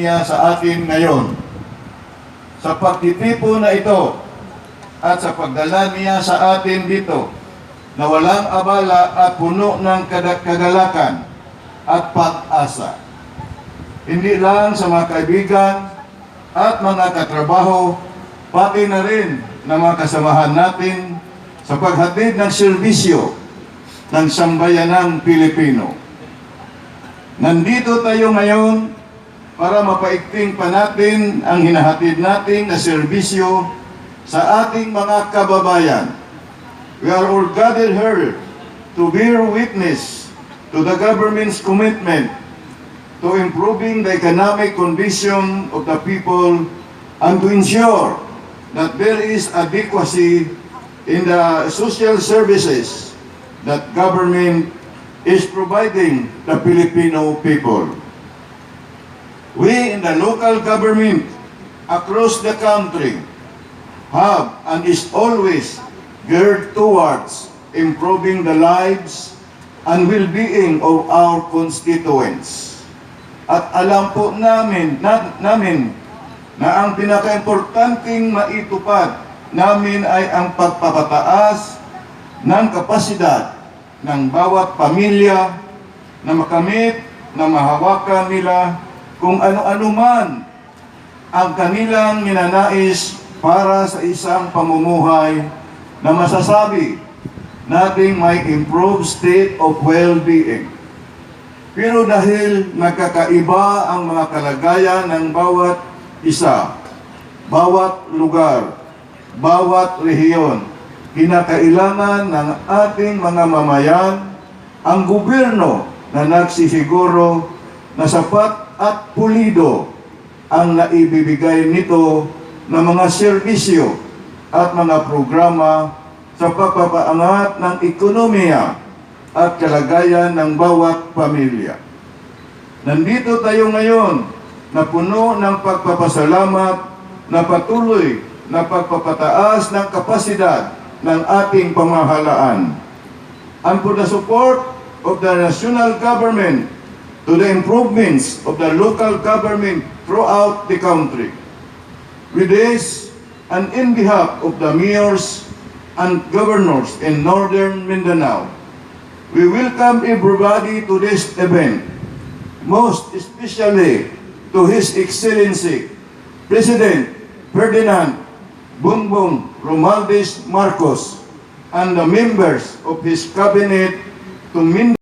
niya sa atin ngayon. Sa pagtitipon na ito at sa pagdala niya sa atin dito na walang abala at puno ng kagalakan at pag-asa. Hindi lang sa mga kaibigan at mga katrabaho, pati na rin ng mga kasamahan natin sa paghatid ng serbisyo ng sambayanang Pilipino. Nandito tayo ngayon para mapaigting pa natin ang hinahatid natin na serbisyo sa ating mga kababayan. We are all gathered here to bear witness to the government's commitment to improving the economic condition of the people and to ensure that there is adequacy in the social services that government is providing the Filipino people. We in the local government across the country have and is always geared towards improving the lives and well-being of our constituents. At alam po namin na ang pinaka-importanting maitupad namin ay ang pagpapataas ng kapasidad ng bawat pamilya na makamit na mahawakan nila kung ano-ano man ang kanilang ninanais para sa isang pamumuhay na masasabi nating may improved state of well-being. Pero dahil nagkakaiba ang mga kalagayan ng bawat isa, bawat lugar, bawat rehiyon, kinakailangan ng ating mga mamayan ang gobyerno na nagsisiguro na sapat at pulido ang naibibigay nito na mga serbisyo at mga programa sa pagpapaangat ng ekonomiya at kalagayan ng bawat pamilya. Nandito tayo ngayon na puno ng pagpapasalamat na patuloy na pagpapataas ng kapasidad ng ating pamahalaan. And for the support of the national government to the improvements of the local government throughout the country. With this, and in behalf of the mayors and governors in Northern Mindanao, we welcome everybody to this event, most especially to His Excellency, President Ferdinand Bongbong Romualdez Marcos, and the members of his cabinet to Mindanao.